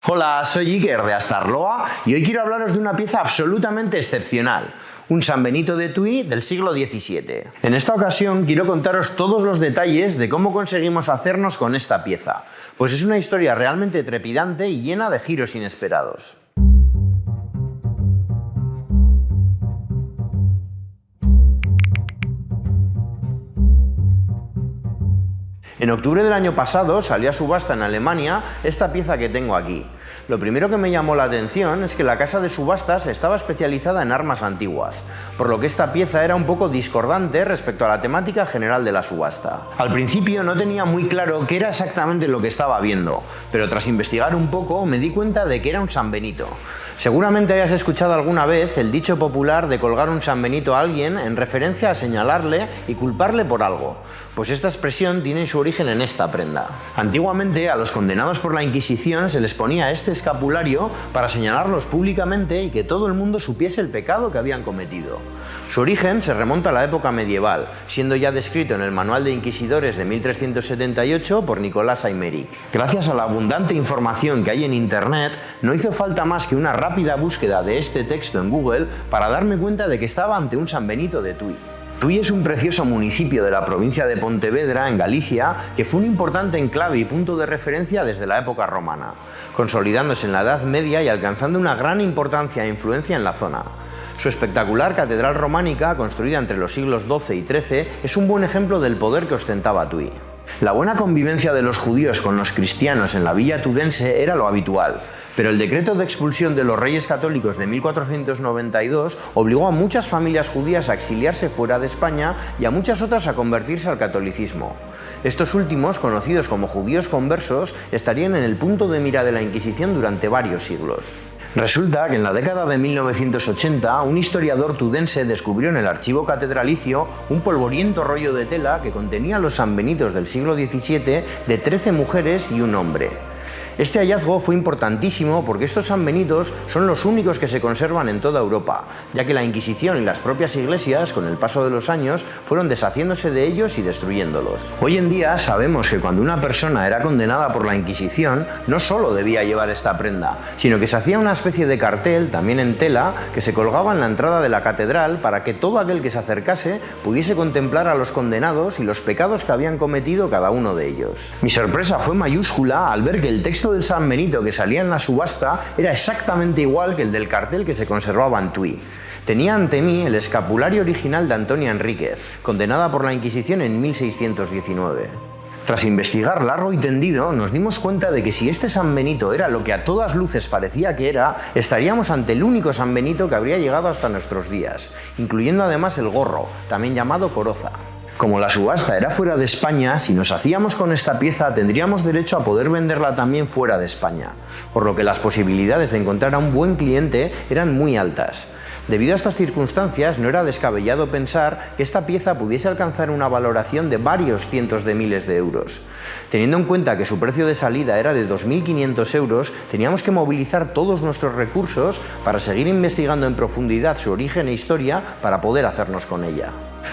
Hola, soy Iker de Astarloa y hoy quiero hablaros de una pieza absolutamente excepcional, un San Benito de Tui del siglo XVII. En esta ocasión quiero contaros todos los detalles de cómo conseguimos hacernos con esta pieza, pues es una historia realmente trepidante y llena de giros inesperados. En octubre del año pasado salió a subasta en Alemania esta pieza que tengo aquí. Lo primero que me llamó la atención es que la casa de subastas estaba especializada en armas antiguas, por lo que esta pieza era un poco discordante respecto a la temática general de la subasta. Al principio no tenía muy claro qué era exactamente lo que estaba viendo, pero tras investigar un poco me di cuenta de que era un San Benito. Seguramente hayas escuchado alguna vez el dicho popular de colgar un San Benito a alguien en referencia a señalarle y culparle por algo, pues esta expresión tiene su origen en esta prenda. Antiguamente a los condenados por la Inquisición se les ponía este escapulario para señalarlos públicamente y que todo el mundo supiese el pecado que habían cometido. Su origen se remonta a la época medieval, siendo ya descrito en el Manual de Inquisidores de 1378 por Nicolás Aymeric. Gracias a la abundante información que hay en Internet, no hizo falta más que una rápida búsqueda de este texto en Google para darme cuenta de que estaba ante un San Benito de Tui. Tui es un precioso municipio de la provincia de Pontevedra, en Galicia, que fue un importante enclave y punto de referencia desde la época romana, consolidándose en la Edad Media y alcanzando una gran importancia e influencia en la zona. Su espectacular catedral románica, construida entre los siglos XII y XIII, es un buen ejemplo del poder que ostentaba Tui. La buena convivencia de los judíos con los cristianos en la villa tudense era lo habitual, pero el decreto de expulsión de los reyes católicos de 1492 obligó a muchas familias judías a exiliarse fuera de España y a muchas otras a convertirse al catolicismo. Estos últimos, conocidos como judíos conversos, estarían en el punto de mira de la Inquisición durante varios siglos. Resulta que en la década de 1980 un historiador tudense descubrió en el archivo catedralicio un polvoriento rollo de tela que contenía los San Benitos del siglo XVII de 13 mujeres y un hombre. Este hallazgo fue importantísimo porque estos San Benitos son los únicos que se conservan en toda Europa, ya que la Inquisición y las propias iglesias, con el paso de los años, fueron deshaciéndose de ellos y destruyéndolos. Hoy en día sabemos que cuando una persona era condenada por la Inquisición, no solo debía llevar esta prenda, sino que se hacía una especie de cartel, también en tela, que se colgaba en la entrada de la catedral para que todo aquel que se acercase pudiese contemplar a los condenados y los pecados que habían cometido cada uno de ellos. Mi sorpresa fue mayúscula al ver que el texto del San Benito que salía en la subasta era exactamente igual que el del cartel que se conservaba en Tui. Tenía ante mí el escapulario original de Antonia Enríquez, condenada por la Inquisición en 1619. Tras investigar largo y tendido, nos dimos cuenta de que si este San Benito era lo que a todas luces parecía que era, estaríamos ante el único San Benito que habría llegado hasta nuestros días, incluyendo además el gorro, también llamado coroza. Como la subasta era fuera de España, si nos hacíamos con esta pieza tendríamos derecho a poder venderla también fuera de España, por lo que las posibilidades de encontrar a un buen cliente eran muy altas. Debido a estas circunstancias, no era descabellado pensar que esta pieza pudiese alcanzar una valoración de varios cientos de miles de euros. Teniendo en cuenta que su precio de salida era de 2.500 euros, teníamos que movilizar todos nuestros recursos para seguir investigando en profundidad su origen e historia para poder hacernos con ella.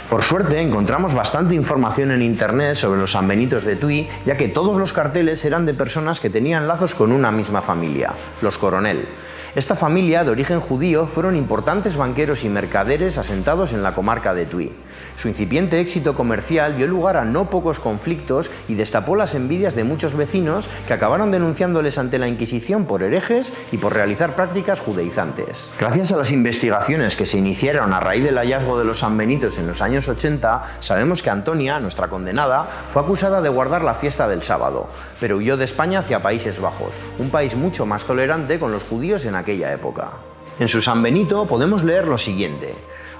Por suerte encontramos bastante información en Internet sobre los San Benitos de Tui, ya que todos los carteles eran de personas que tenían lazos con una misma familia, los Coronel. Esta familia, de origen judío, fueron importantes banqueros y mercaderes asentados en la comarca de Tui. Su incipiente éxito comercial dio lugar a no pocos conflictos y destapó las envidias de muchos vecinos que acabaron denunciándoles ante la Inquisición por herejes y por realizar prácticas judaizantes. Gracias a las investigaciones que se iniciaron a raíz del hallazgo de los San Benitos en los años 80, sabemos que Antonia, nuestra condenada, fue acusada de guardar la fiesta del sábado, pero huyó de España hacia Países Bajos, un país mucho más tolerante con los judíos en aquella época. En su San Benito podemos leer lo siguiente: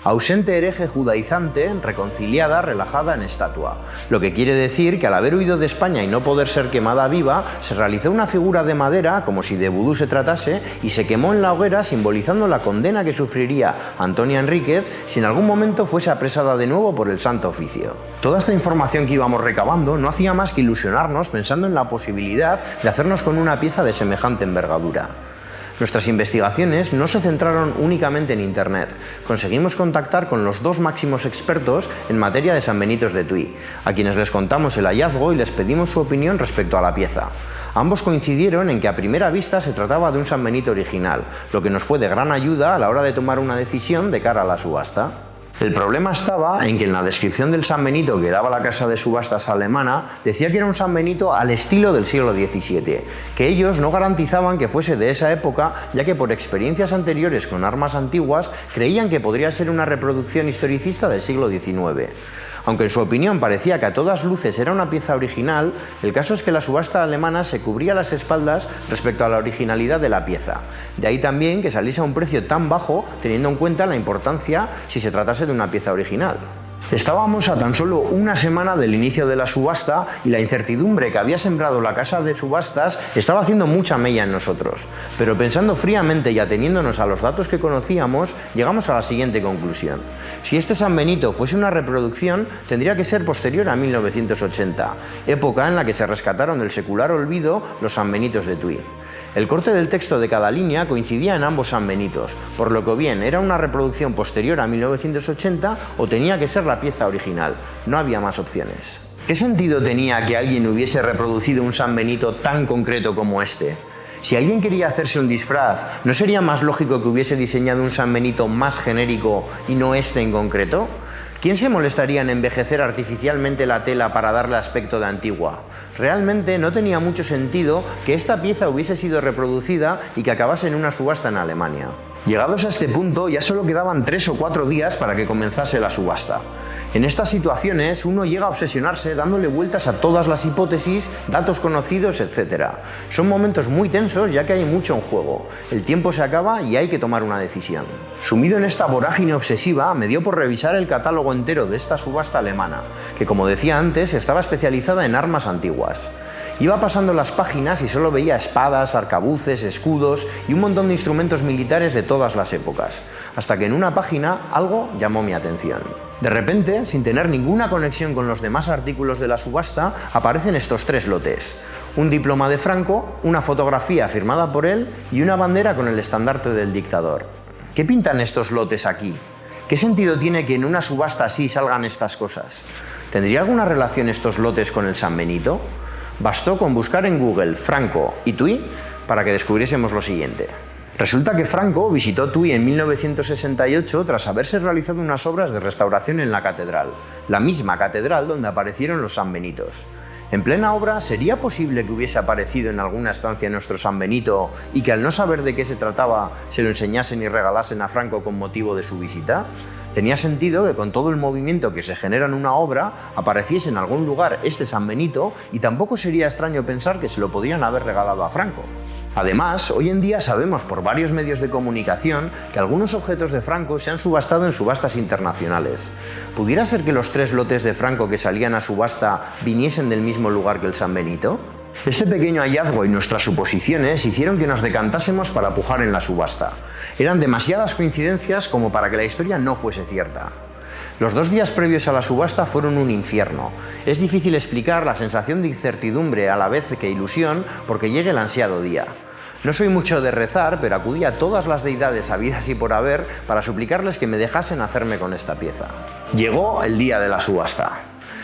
ausente hereje judaizante, reconciliada, relajada en estatua. Lo que quiere decir que al haber huido de España y no poder ser quemada viva, se realizó una figura de madera, como si de vudú se tratase, y se quemó en la hoguera, simbolizando la condena que sufriría Antonia Enríquez si en algún momento fuese apresada de nuevo por el Santo Oficio. Toda esta información que íbamos recabando no hacía más que ilusionarnos pensando en la posibilidad de hacernos con una pieza de semejante envergadura. Nuestras investigaciones no se centraron únicamente en Internet. Conseguimos contactar con los dos máximos expertos en materia de sanbenitos de Tui, a quienes les contamos el hallazgo y les pedimos su opinión respecto a la pieza. Ambos coincidieron en que a primera vista se trataba de un sanbenito original, lo que nos fue de gran ayuda a la hora de tomar una decisión de cara a la subasta. El problema estaba en que en la descripción del sanbenito que daba la casa de subastas alemana decía que era un sanbenito al estilo del siglo XVII, que ellos no garantizaban que fuese de esa época, ya que por experiencias anteriores con armas antiguas creían que podría ser una reproducción historicista del siglo XIX. Aunque en su opinión parecía que a todas luces era una pieza original, el caso es que la subasta alemana se cubría las espaldas respecto a la originalidad de la pieza. De ahí también que saliese a un precio tan bajo, teniendo en cuenta la importancia si se tratase de una pieza original. Estábamos a tan solo una semana del inicio de la subasta y la incertidumbre que había sembrado la casa de subastas estaba haciendo mucha mella en nosotros. Pero pensando fríamente y ateniéndonos a los datos que conocíamos, llegamos a la siguiente conclusión. Si este sanbenito fuese una reproducción, tendría que ser posterior a 1980, época en la que se rescataron del secular olvido los sanbenitos de Tui. El corte del texto de cada línea coincidía en ambos sanbenitos, por lo que o bien era una reproducción posterior a 1980 o tenía que ser la pieza original. No había más opciones. ¿Qué sentido tenía que alguien hubiese reproducido un sanbenito tan concreto como este? Si alguien quería hacerse un disfraz, ¿no sería más lógico que hubiese diseñado un sanbenito más genérico y no este en concreto? ¿Quién se molestaría en envejecer artificialmente la tela para darle aspecto de antigua? Realmente no tenía mucho sentido que esta pieza hubiese sido reproducida y que acabase en una subasta en Alemania. Llegados a este punto, ya solo quedaban 3 o 4 días para que comenzase la subasta. En estas situaciones uno llega a obsesionarse dándole vueltas a todas las hipótesis, datos conocidos, etc. Son momentos muy tensos ya que hay mucho en juego. El tiempo se acaba y hay que tomar una decisión. Sumido en esta vorágine obsesiva, me dio por revisar el catálogo entero de esta subasta alemana, que como decía antes estaba especializada en armas antiguas. Iba pasando las páginas y solo veía espadas, arcabuces, escudos y un montón de instrumentos militares de todas las épocas, hasta que en una página algo llamó mi atención. De repente, sin tener ninguna conexión con los demás artículos de la subasta, aparecen estos 3 lotes. Un diploma de Franco, una fotografía firmada por él y una bandera con el estandarte del dictador. ¿Qué pintan estos lotes aquí? ¿Qué sentido tiene que en una subasta así salgan estas cosas? ¿Tendría alguna relación estos lotes con el sanbenito? Bastó con buscar en Google Franco y Tui para que descubriésemos lo siguiente. Resulta que Franco visitó Tui en 1968 tras haberse realizado unas obras de restauración en la catedral, la misma catedral donde aparecieron los sanbenitos. En plena obra, ¿sería posible que hubiese aparecido en alguna estancia nuestro sanbenito y que al no saber de qué se trataba se lo enseñasen y regalasen a Franco con motivo de su visita? Tenía sentido que con todo el movimiento que se genera en una obra apareciese en algún lugar este sanbenito y tampoco sería extraño pensar que se lo podrían haber regalado a Franco. Además, hoy en día sabemos por varios medios de comunicación que algunos objetos de Franco se han subastado en subastas internacionales. ¿Pudiera ser que los 3 lotes de Franco que salían a subasta viniesen del mismo lugar que el sanbenito? Este pequeño hallazgo y nuestras suposiciones hicieron que nos decantásemos para pujar en la subasta. Eran demasiadas coincidencias como para que la historia no fuese cierta. Los 2 días previos a la subasta fueron un infierno. Es difícil explicar la sensación de incertidumbre a la vez que ilusión porque llegue el ansiado día. No soy mucho de rezar, pero acudí a todas las deidades habidas y por haber para suplicarles que me dejasen hacerme con esta pieza. Llegó el día de la subasta.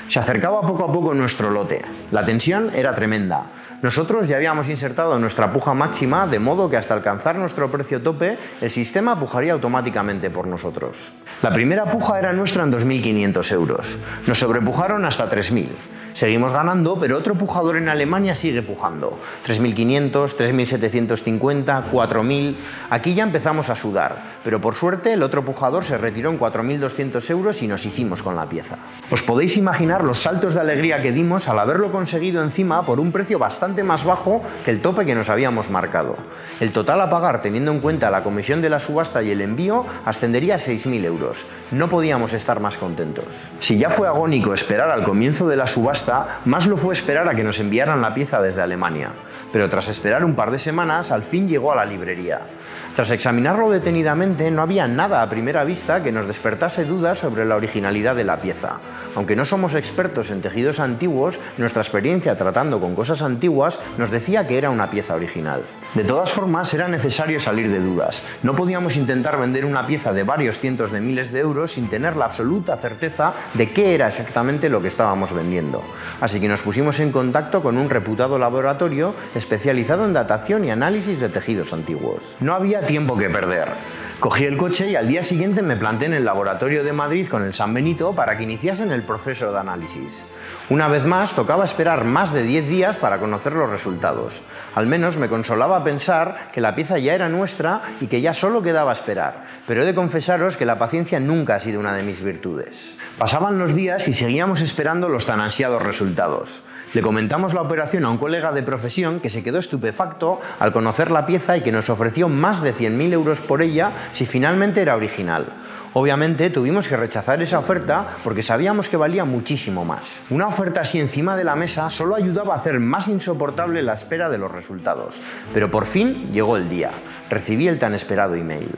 Se acercaba poco a poco nuestro lote. La tensión era tremenda. Nosotros ya habíamos insertado nuestra puja máxima, de modo que hasta alcanzar nuestro precio tope, el sistema pujaría automáticamente por nosotros. La primera puja era nuestra en 2.500 euros. Nos sobrepujaron hasta 3.000. Seguimos ganando, pero otro pujador en Alemania sigue pujando. 3.500, 3.750, 4.000... Aquí ya empezamos a sudar, pero por suerte el otro pujador se retiró en 4.200 euros y nos hicimos con la pieza. Os podéis imaginar los saltos de alegría que dimos al haberlo conseguido encima por un precio bastante más bajo que el tope que nos habíamos marcado. El total a pagar, teniendo en cuenta la comisión de la subasta y el envío, ascendería a 6.000 euros. No podíamos estar más contentos. Si ya fue agónico esperar al comienzo de la subasta, más lo fue esperar a que nos enviaran la pieza desde Alemania. Pero tras esperar un par de semanas, al fin llegó a la librería. Tras examinarlo detenidamente, no había nada a primera vista que nos despertase dudas sobre la originalidad de la pieza. Aunque no somos expertos en tejidos antiguos, nuestra experiencia tratando con cosas antiguas nos decía que era una pieza original. De todas formas, era necesario salir de dudas. No podíamos intentar vender una pieza de varios cientos de miles de euros sin tener la absoluta certeza de qué era exactamente lo que estábamos vendiendo. Así que nos pusimos en contacto con un reputado laboratorio especializado en datación y análisis de tejidos antiguos. No había tiempo que perder. Cogí el coche y al día siguiente me planté en el laboratorio de Madrid con el San Benito para que iniciasen el proceso de análisis. Una vez más, tocaba esperar más de 10 días para conocer los resultados. Al menos me consolaba pensar que la pieza ya era nuestra y que ya solo quedaba esperar. Pero he de confesaros que la paciencia nunca ha sido una de mis virtudes. Pasaban los días y seguíamos esperando los tan ansiados resultados. Le comentamos la operación a un colega de profesión que se quedó estupefacto al conocer la pieza y que nos ofreció más de 100.000 euros por ella si finalmente era original. Obviamente tuvimos que rechazar esa oferta porque sabíamos que valía muchísimo más. Una oferta así encima de la mesa solo ayudaba a hacer más insoportable la espera de los resultados. Pero por fin llegó el día. Recibí el tan esperado email.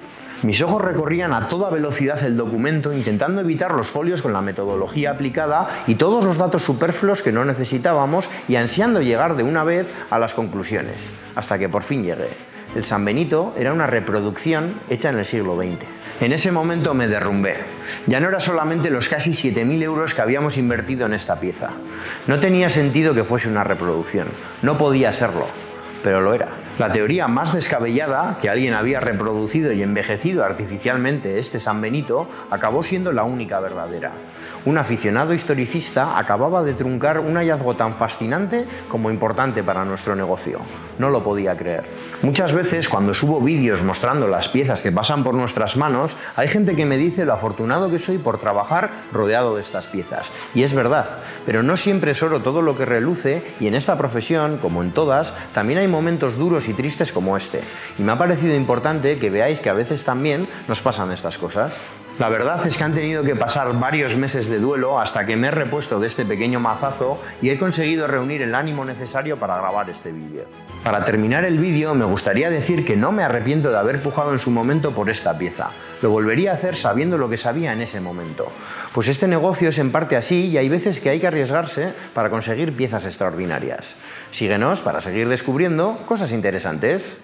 Mis ojos recorrían a toda velocidad el documento intentando evitar los folios con la metodología aplicada y todos los datos superfluos que no necesitábamos y ansiando llegar de una vez a las conclusiones, hasta que por fin llegué. El San Benito era una reproducción hecha en el siglo XX. En ese momento me derrumbé. Ya no era solamente los casi 7.000 euros que habíamos invertido en esta pieza. No tenía sentido que fuese una reproducción. No podía serlo, pero lo era. La teoría más descabellada, que alguien había reproducido y envejecido artificialmente este San Benito, acabó siendo la única verdadera. Un aficionado historicista acababa de truncar un hallazgo tan fascinante como importante para nuestro negocio. No lo podía creer. Muchas veces, cuando subo vídeos mostrando las piezas que pasan por nuestras manos, hay gente que me dice lo afortunado que soy por trabajar rodeado de estas piezas. Y es verdad, pero no siempre es oro todo lo que reluce y en esta profesión, como en todas, también hay momentos duros y tristes como este. Y me ha parecido importante que veáis que a veces también nos pasan estas cosas. La verdad es que han tenido que pasar varios meses de duelo hasta que me he repuesto de este pequeño mazazo y he conseguido reunir el ánimo necesario para grabar este vídeo. Para terminar el vídeo me gustaría decir que no me arrepiento de haber pujado en su momento por esta pieza. Lo volvería a hacer sabiendo lo que sabía en ese momento. Pues este negocio es en parte así y hay veces que hay que arriesgarse para conseguir piezas extraordinarias. Síguenos para seguir descubriendo cosas interesantes.